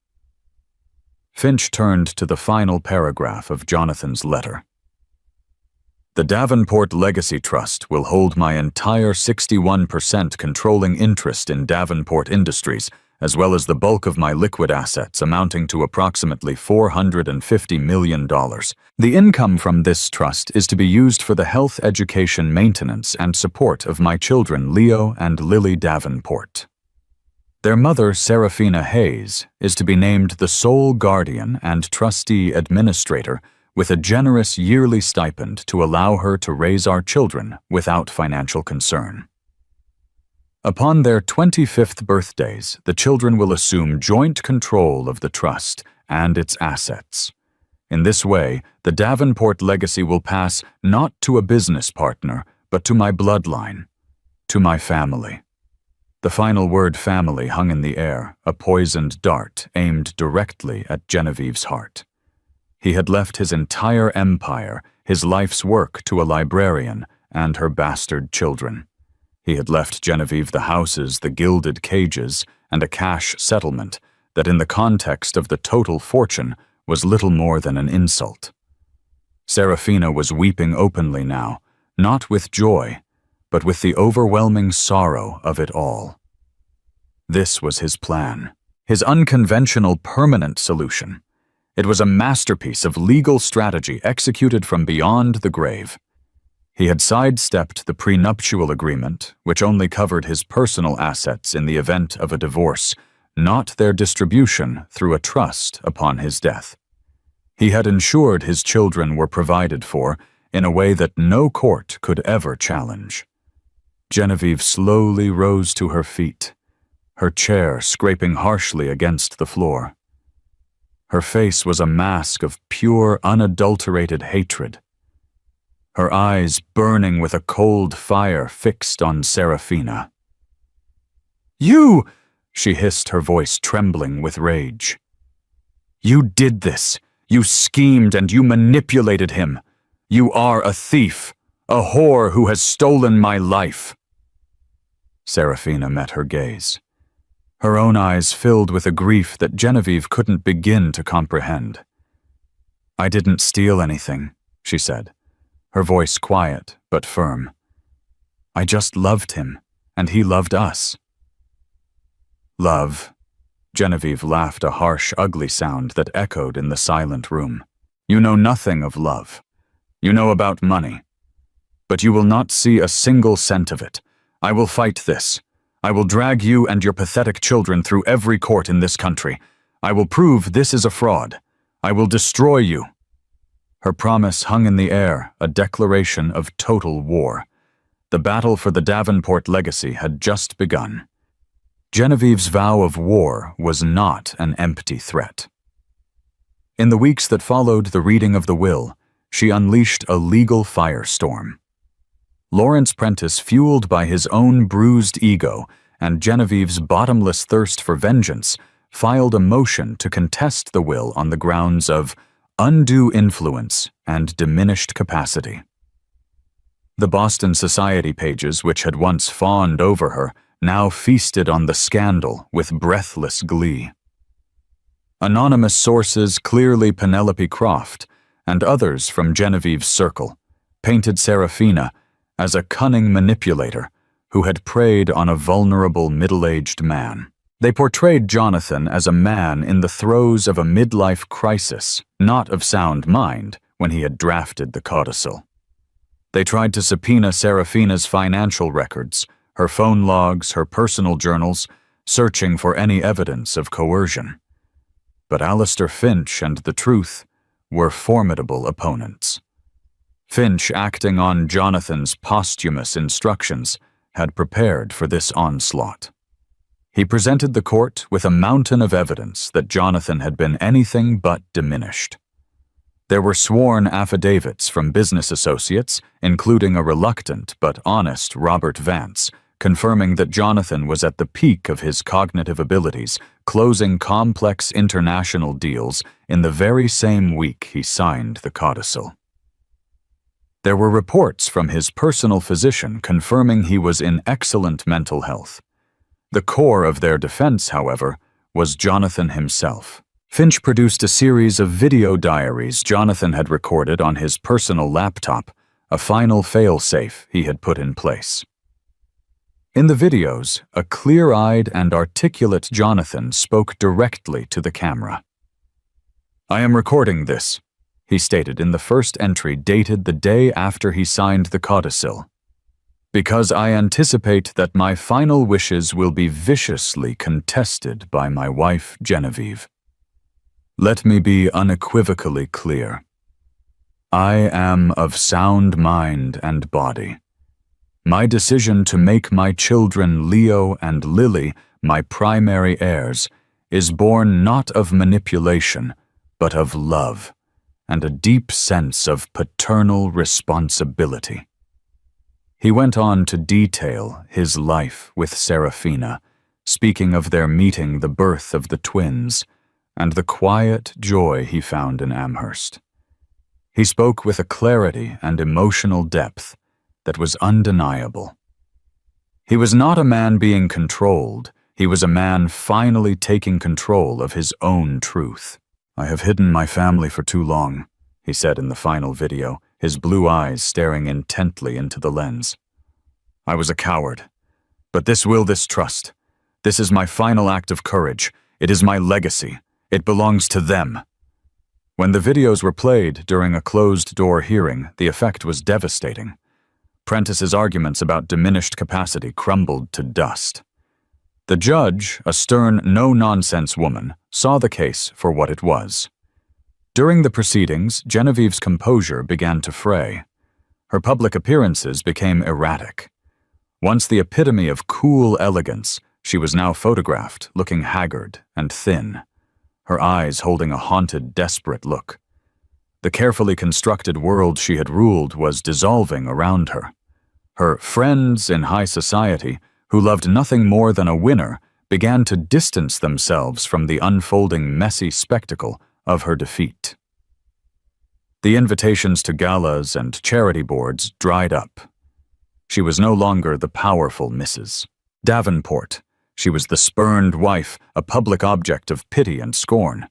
Finch turned to the final paragraph of Jonathan's letter. "The Davenport Legacy Trust will hold my entire 61% controlling interest in Davenport Industries, as well as the bulk of my liquid assets amounting to approximately $450 million. The income from this trust is to be used for the health, education, maintenance, and support of my children Leo and Lily Davenport. Their mother, Serafina Hayes, is to be named the sole guardian and trustee administrator with a generous yearly stipend to allow her to raise our children without financial concern. Upon their 25th birthdays, the children will assume joint control of the trust and its assets. In this way, the Davenport legacy will pass not to a business partner, but to my bloodline, to my family." The final word family hung in the air, a poisoned dart aimed directly at Genevieve's heart. He had left his entire empire, his life's work, to a librarian and her bastard children. He had left Genevieve the houses, the gilded cages, and a cash settlement that in the context of the total fortune was little more than an insult. Serafina was weeping openly now, not with joy, but with the overwhelming sorrow of it all. This was his plan, his unconventional permanent solution. It was a masterpiece of legal strategy executed from beyond the grave. He had sidestepped the prenuptial agreement, which only covered his personal assets in the event of a divorce, not their distribution through a trust upon his death. He had ensured his children were provided for in a way that no court could ever challenge. Genevieve slowly rose to her feet, her chair scraping harshly against the floor. Her face was a mask of pure, unadulterated hatred. Her eyes burning with a cold fire fixed on Serafina. "You!" she hissed, her voice trembling with rage. "You did this. You schemed and you manipulated him. You are a thief, a whore who has stolen my life." Serafina met her gaze. Her own eyes filled with a grief that Genevieve couldn't begin to comprehend. "I didn't steal anything," she said, her voice quiet but firm. "I just loved him, and he loved us." "Love?" Genevieve laughed, a harsh, ugly sound that echoed in the silent room. "You know nothing of love. You know about money. But you will not see a single cent of it. I will fight this. I will drag you and your pathetic children through every court in this country. I will prove this is a fraud. I will destroy you." Her promise hung in the air, a declaration of total war. The battle for the Davenport legacy had just begun. Genevieve's vow of war was not an empty threat. In the weeks that followed the reading of the will, she unleashed a legal firestorm. Lawrence Prentice, fueled by his own bruised ego and Genevieve's bottomless thirst for vengeance, filed a motion to contest the will on the grounds of undue influence and diminished capacity. The Boston Society pages, which had once fawned over her, now feasted on the scandal with breathless glee. Anonymous sources, clearly Penelope Croft, and others from Genevieve's circle, painted Serafina as a cunning manipulator who had preyed on a vulnerable middle-aged man. They portrayed Jonathan as a man in the throes of a midlife crisis, not of sound mind, when he had drafted the codicil. They tried to subpoena Serafina's financial records, her phone logs, her personal journals, searching for any evidence of coercion. But Alistair Finch and the Truth were formidable opponents. Finch, acting on Jonathan's posthumous instructions, had prepared for this onslaught. He presented the court with a mountain of evidence that Jonathan had been anything but diminished. There were sworn affidavits from business associates, including a reluctant but honest Robert Vance, confirming that Jonathan was at the peak of his cognitive abilities, closing complex international deals in the very same week he signed the codicil. There were reports from his personal physician confirming he was in excellent mental health. The core of their defense, however, was Jonathan himself. Finch produced a series of video diaries Jonathan had recorded on his personal laptop, a final fail-safe he had put in place. In the videos, a clear-eyed and articulate Jonathan spoke directly to the camera. "I am recording this," he stated in the first entry dated the day after he signed the codicil, "because I anticipate that my final wishes will be viciously contested by my wife, Genevieve. Let me be unequivocally clear. I am of sound mind and body. My decision to make my children Leo and Lily my primary heirs is born not of manipulation, but of love, and a deep sense of paternal responsibility." He went on to detail his life with Serafina, speaking of their meeting, the birth of the twins, and the quiet joy he found in Amherst. He spoke with a clarity and emotional depth that was undeniable. He was not a man being controlled, he was a man finally taking control of his own truth. "I have hidden my family for too long," he said in the final video, his blue eyes staring intently into the lens. "I was a coward. But this trust. This is my final act of courage. It is my legacy. It belongs to them." When the videos were played during a closed-door hearing, the effect was devastating. Prentice's arguments about diminished capacity crumbled to dust. The judge, a stern, no-nonsense woman, saw the case for what it was. During the proceedings, Genevieve's composure began to fray. Her public appearances became erratic. Once the epitome of cool elegance, she was now photographed looking haggard and thin, her eyes holding a haunted, desperate look. The carefully constructed world she had ruled was dissolving around her. Her friends in high society, who loved nothing more than a winner, began to distance themselves from the unfolding messy spectacle of her defeat. The invitations to galas and charity boards dried up. She was no longer the powerful Mrs. Davenport. She was the spurned wife, a public object of pity and scorn.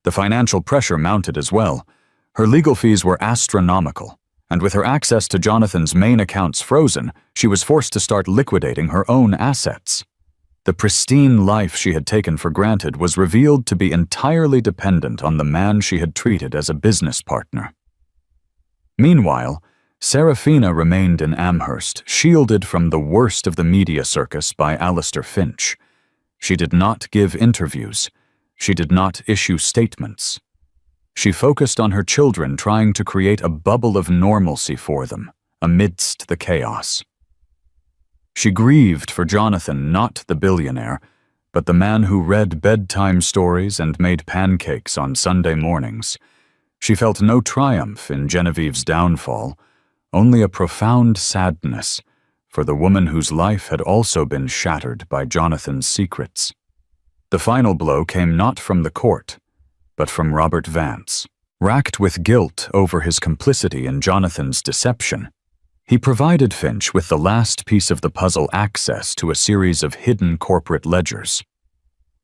The financial pressure mounted as well. Her legal fees were astronomical, and with her access to Jonathan's main accounts frozen, she was forced to start liquidating her own assets. The pristine life she had taken for granted was revealed to be entirely dependent on the man she had treated as a business partner. Meanwhile, Serafina remained in Amherst, shielded from the worst of the media circus by Alistair Finch. She did not give interviews. She did not issue statements. She focused on her children, trying to create a bubble of normalcy for them, amidst the chaos. She grieved for Jonathan, not the billionaire, but the man who read bedtime stories and made pancakes on Sunday mornings. She felt no triumph in Genevieve's downfall, only a profound sadness for the woman whose life had also been shattered by Jonathan's secrets. The final blow came not from the court, but from Robert Vance. Racked with guilt over his complicity in Jonathan's deception, he provided Finch with the last piece of the puzzle: access to a series of hidden corporate ledgers.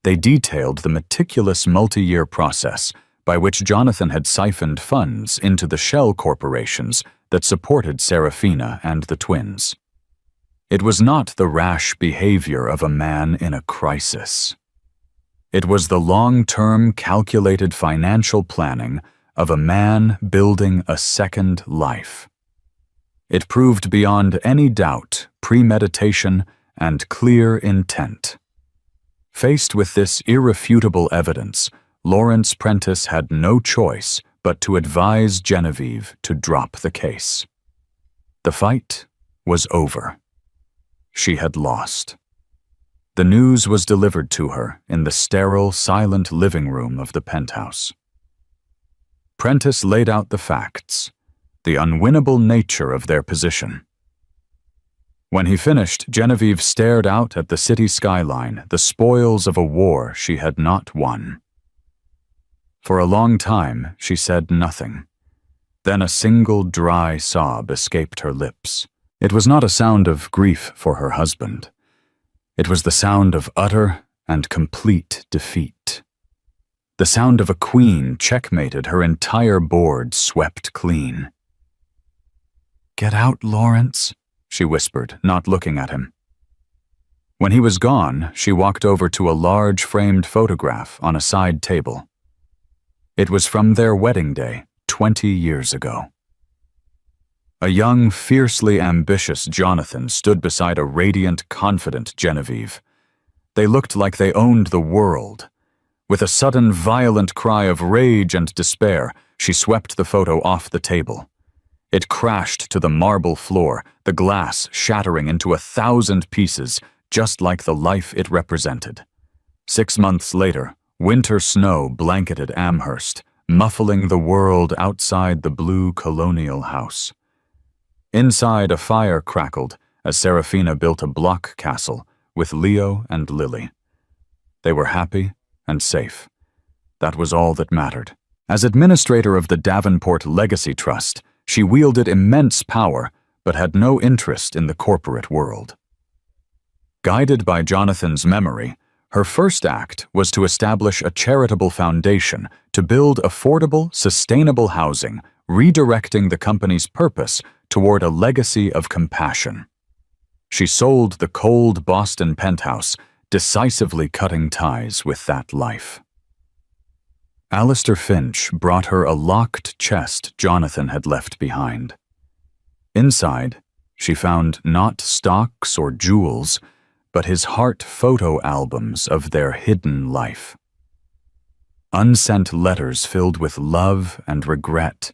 They detailed the meticulous multi-year process by which Jonathan had siphoned funds into the shell corporations that supported Serafina and the twins. It was not the rash behavior of a man in a crisis. It was the long-term, calculated financial planning of a man building a second life. It proved beyond any doubt premeditation and clear intent. Faced with this irrefutable evidence, Lawrence Prentice had no choice but to advise Genevieve to drop the case. The fight was over. She had lost. The news was delivered to her in the sterile, silent living room of the penthouse. Prentice laid out the facts, the unwinnable nature of their position. When he finished, Genevieve stared out at the city skyline, the spoils of a war she had not won. For a long time, she said nothing. Then a single dry sob escaped her lips. It was not a sound of grief for her husband. It was the sound of utter and complete defeat. The sound of a queen checkmated, her entire board swept clean. "Get out, Lawrence," she whispered, not looking at him. When he was gone, she walked over to a large framed photograph on a side table. It was from their wedding day, 20 years ago. A young, fiercely ambitious Jonathan stood beside a radiant, confident Genevieve. They looked like they owned the world. With a sudden, violent cry of rage and despair, she swept the photo off the table. It crashed to the marble floor, the glass shattering into 1,000 pieces, just like the life it represented. 6 months later, winter snow blanketed Amherst, muffling the world outside the blue colonial house. Inside, a fire crackled as Serafina built a block castle with Leo and Lily. They were happy and safe. That was all that mattered. As administrator of the Davenport Legacy Trust, she wielded immense power but had no interest in the corporate world. Guided by Jonathan's memory, her first act was to establish a charitable foundation to build affordable, sustainable housing, redirecting the company's purpose toward a legacy of compassion. She sold the cold Boston penthouse, decisively cutting ties with that life. Alistair Finch brought her a locked chest Jonathan had left behind. Inside, she found not stocks or jewels, but his heart photo albums of their hidden life. Unsent letters filled with love and regret,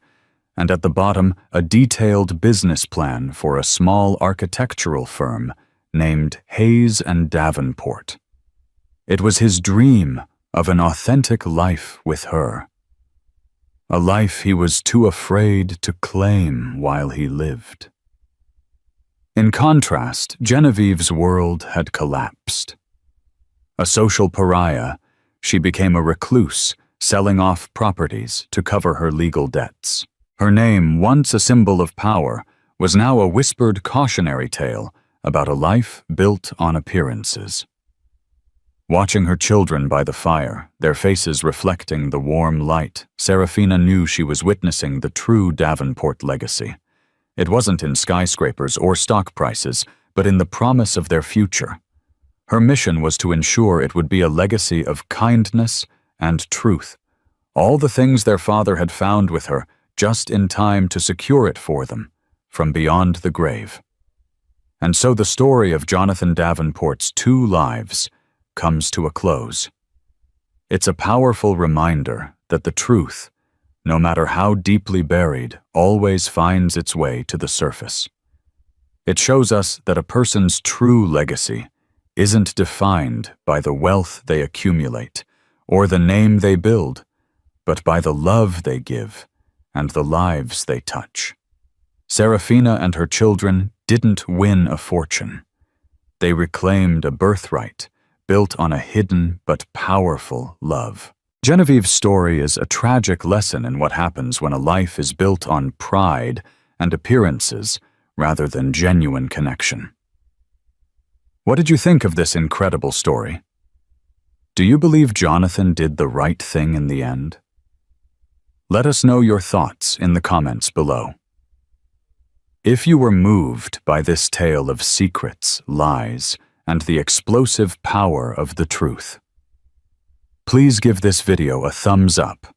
and at the bottom a detailed business plan for a small architectural firm named Hayes and Davenport. It was his dream of an authentic life with her, a life he was too afraid to claim while he lived. In contrast, Genevieve's world had collapsed. A social pariah, she became a recluse, selling off properties to cover her legal debts. Her name, once a symbol of power, was now a whispered cautionary tale about a life built on appearances. Watching her children by the fire, their faces reflecting the warm light, Serafina knew she was witnessing the true Davenport legacy. It wasn't in skyscrapers or stock prices, but in the promise of their future. Her mission was to ensure it would be a legacy of kindness and truth, all the things their father had found with her just in time to secure it for them from beyond the grave. And so the story of Jonathan Davenport's 2 lives comes to a close. It's a powerful reminder that the truth, no matter how deeply buried, always finds its way to the surface. It shows us that a person's true legacy isn't defined by the wealth they accumulate or the name they build, but by the love they give and the lives they touch. Serafina and her children didn't win a fortune. They reclaimed a birthright built on a hidden but powerful love. Genevieve's story is a tragic lesson in what happens when a life is built on pride and appearances rather than genuine connection. What did you think of this incredible story? Do you believe Jonathan did the right thing in the end? Let us know your thoughts in the comments below. If you were moved by this tale of secrets, lies, and the explosive power of the truth, please give this video a thumbs up,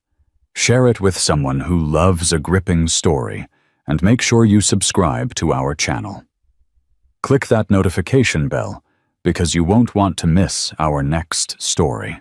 share it with someone who loves a gripping story, and make sure you subscribe to our channel. Click that notification bell because you won't want to miss our next story.